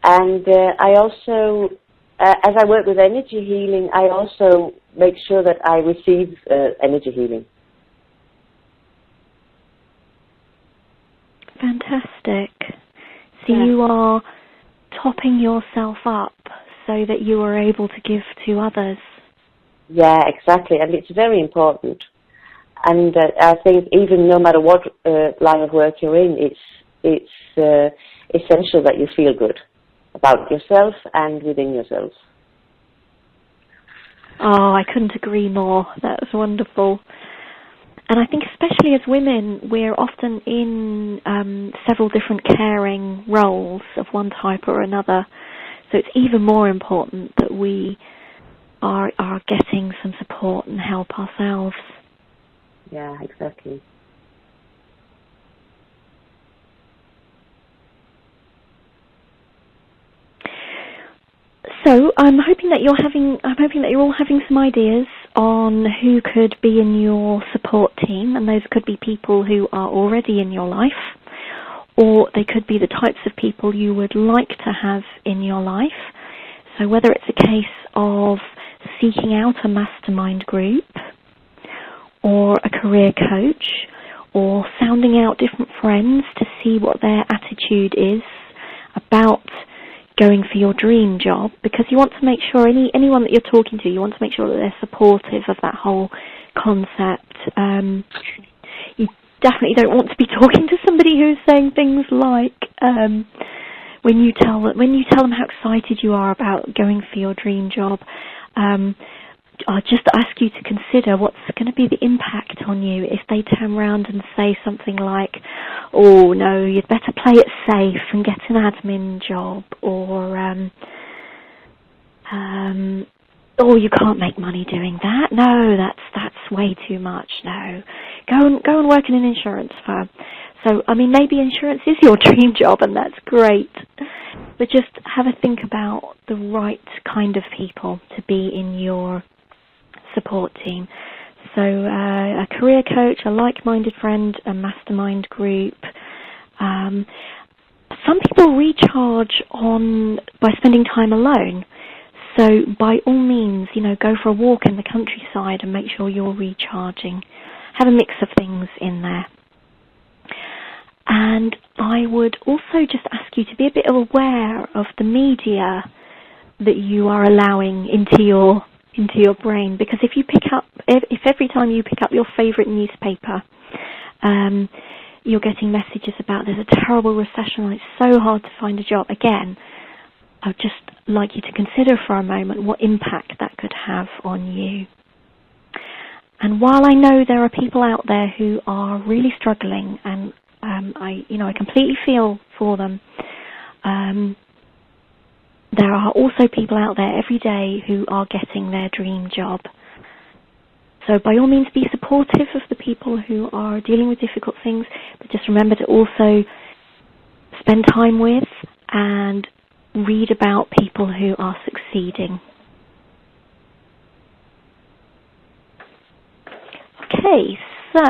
And I also, as I work with energy healing, I also make sure that I receive energy healing. Fantastic. So you are topping yourself up so that you are able to give to others. Yeah, exactly, and it's very important. And I think even no matter what line of work you're in, it's essential that you feel good about yourself and within yourself. Oh, I couldn't agree more. That's wonderful. And I think especially as women, we're often in several different caring roles of one type or another. So it's even more important that we are getting some support and help ourselves. Yeah, exactly. So I'm hoping that you're all having some ideas on who could be in your support team, and those could be people who are already in your life, or they could be the types of people you would like to have in your life. So whether it's a case of seeking out a mastermind group, or a career coach, or sounding out different friends to see what their attitude is about going for your dream job, because you want to make sure anyone that you're talking to, you want to make sure that they're supportive of that whole concept. You definitely don't want to be talking to somebody who's saying things like, when you tell them how excited you are about going for your dream job, I'll just ask you to consider what's going to be the impact on you if they turn around and say something like, oh no, you'd better play it safe and get an admin job, or oh, you can't make money doing that. No, that's way too much. No, go and work in an insurance firm. So, I mean, maybe insurance is your dream job, and that's great. But just have a think about the right kind of people to be in your support team. So a career coach, a like-minded friend, a mastermind group. Some people recharge by spending time alone. So by all means, go for a walk in the countryside and make sure you're recharging. Have a mix of things in there. And I would also just ask you to be a bit aware of the media that you are allowing into your brain, because if every time you pick up your favourite newspaper, you're getting messages about there's a terrible recession and it's so hard to find a job, again, I'd just like you to consider for a moment what impact that could have on you. And while I know there are people out there who are really struggling, and I completely feel for them, there are also people out there every day who are getting their dream job. So by all means, be supportive of the people who are dealing with difficult things, but just remember to also spend time with and read about people who are succeeding. Okay, so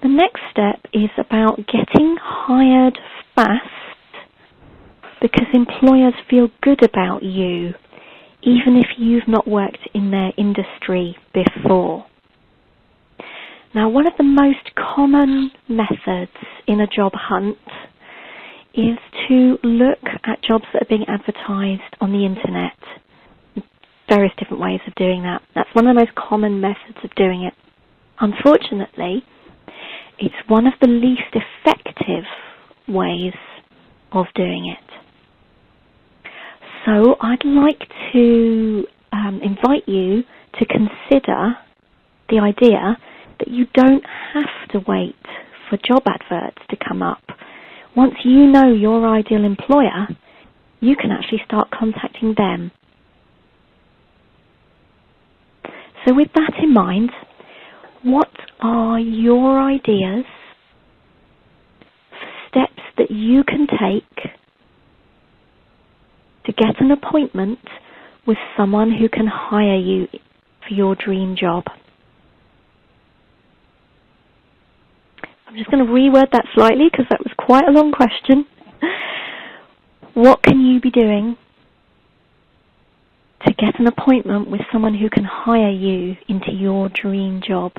the next step is about getting hired fast, because employers feel good about you, even if you've not worked in their industry before. Now, one of the most common methods in a job hunt is to look at jobs that are being advertised on the internet. Various different ways of doing that. That's one of the most common methods of doing it. Unfortunately, it's one of the least effective ways of doing it. So I'd like to invite you to consider the idea that you don't have to wait for job adverts to come up. Once you know your ideal employer, you can actually start contacting them. So with that in mind, what are your ideas for steps that you can take to get an appointment with someone who can hire you for your dream job? I'm just going to reword that slightly because that was quite a long question. What can you be doing to get an appointment with someone who can hire you into your dream job?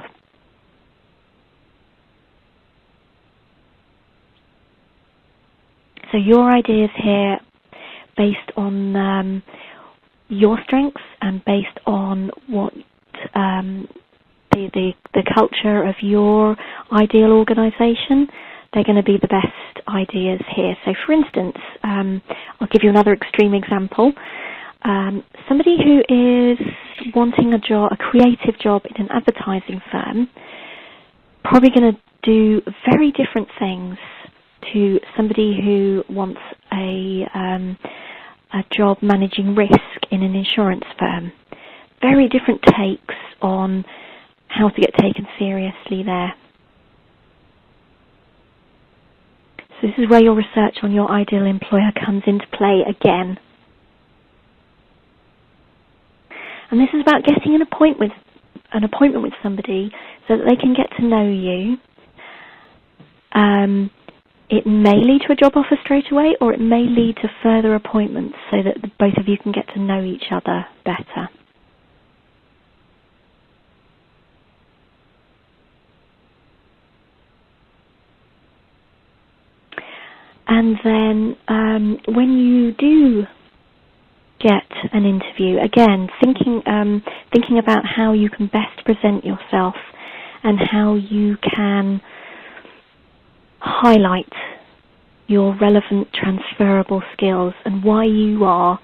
So your ideas here, based on your strengths and based on what the culture of your ideal organisation, they're going to be the best ideas here. So, for instance, I'll give you another extreme example. Somebody who is wanting a creative job in an advertising firm, probably going to do very different things to somebody who wants a job managing risk in an insurance firm. Very different takes on how to get taken seriously there. So this is where your research on your ideal employer comes into play again. And this is about getting an appointment with somebody so that they can get to know you. It may lead to a job offer straight away, or it may lead to further appointments so that both of you can get to know each other better. And then when you do get an interview, again, thinking about how you can best present yourself and how you can highlight your relevant transferable skills and why you are,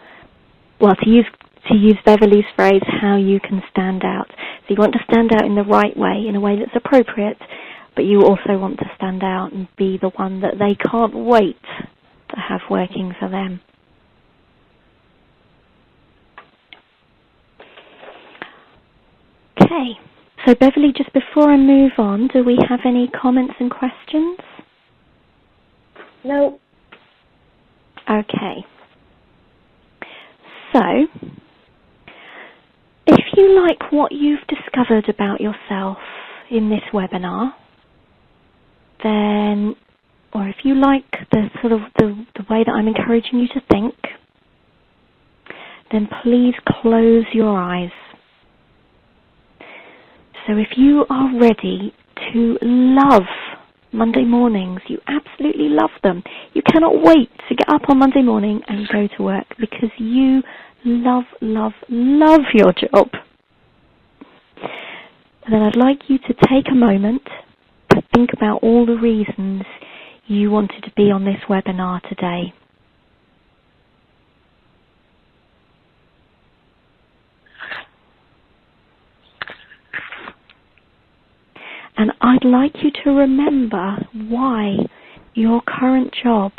well, to use Beverly's phrase, how you can stand out. So you want to stand out in the right way, in a way that's appropriate, but you also want to stand out and be the one that they can't wait to have working for them. Okay, so Beverly, just before I move on, do we have any comments and questions? No. Okay. So, if you like what you've discovered about yourself in this webinar, then, or if you like the way that I'm encouraging you to think, then please close your eyes. So if you are ready to love Monday mornings, you absolutely love them. You cannot wait to get up on Monday morning and go to work because you love your job. And then I'd like you to take a moment to think about all the reasons you wanted to be on this webinar today. And I'd like you to remember why your current job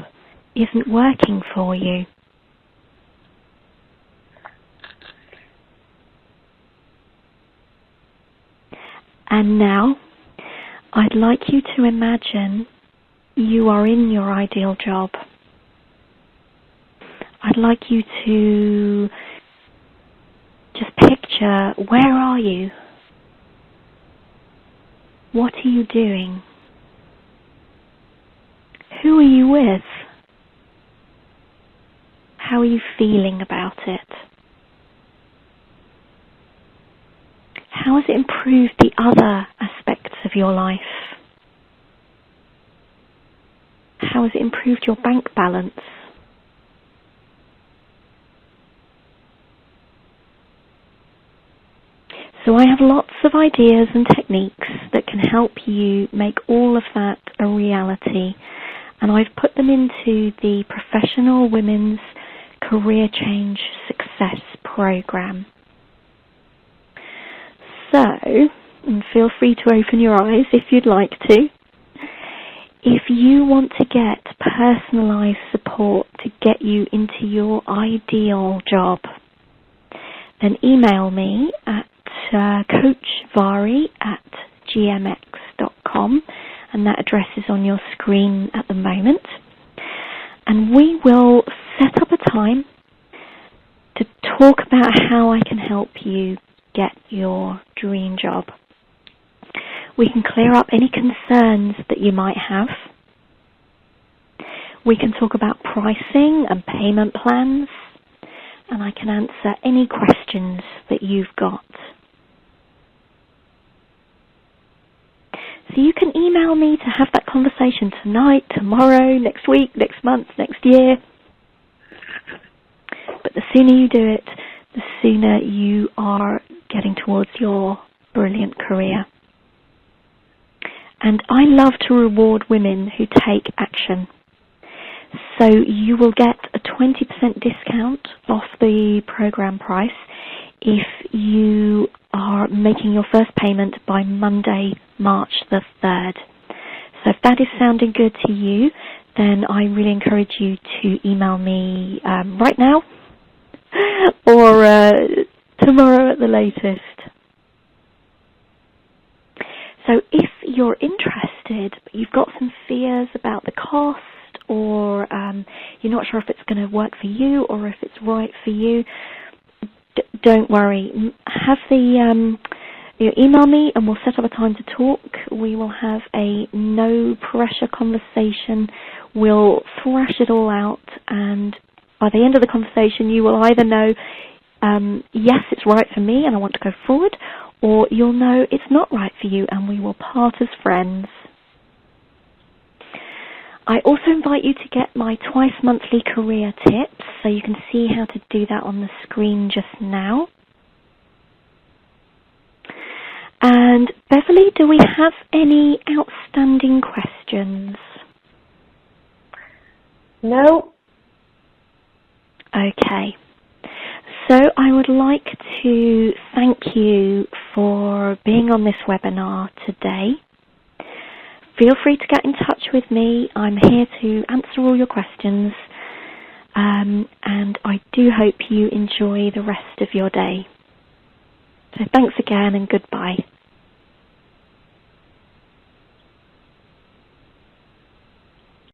isn't working for you. And now, I'd like you to imagine you are in your ideal job. I'd like you to just picture, where are you? What are you doing? Who are you with? How are you feeling about it? How has it improved the other aspects of your life? How has it improved your bank balance? So I have lots of ideas and techniques that can help you make all of that a reality. And I've put them into the Professional Women's Career Change Success Program. So, and feel free to open your eyes if you'd like to. If you want to get personalised support to get you into your ideal job, then email me at coachvari@gmx.com, and that address is on your screen at the moment. And we will set up a time to talk about how I can help you get your dream job. We can clear up any concerns that you might have. We can talk about pricing and payment plans, and I can answer any questions that you've got. So you can email me to have that conversation tonight, tomorrow, next week, next month, next year. But the sooner you do it, the sooner you are getting towards your brilliant career. And I love to reward women who take action. So you will get a 20% discount off the program price if you are making your first payment by Monday, March the 3rd. So if that is sounding good to you, then I really encourage you to email me right now or tomorrow at the latest. So if you're interested, but you've got some fears about the cost, or you're not sure if it's going to work for you or if it's right for you, don't worry. Have the email me and we'll set up a time to talk. We will have a no pressure conversation. We'll thrash it all out, and by the end of the conversation you will either know yes, it's right for me and I want to go forward, or you'll know it's not right for you and we will part as friends. I also invite you to get my twice monthly career tips, so you can see how to do that on the screen just now. And Beverly, do we have any outstanding questions? No. Okay. So I would like to thank you for being on this webinar today. Feel free to get in touch with me. I'm here to answer all your questions. And I do hope you enjoy the rest of your day. So thanks again and goodbye.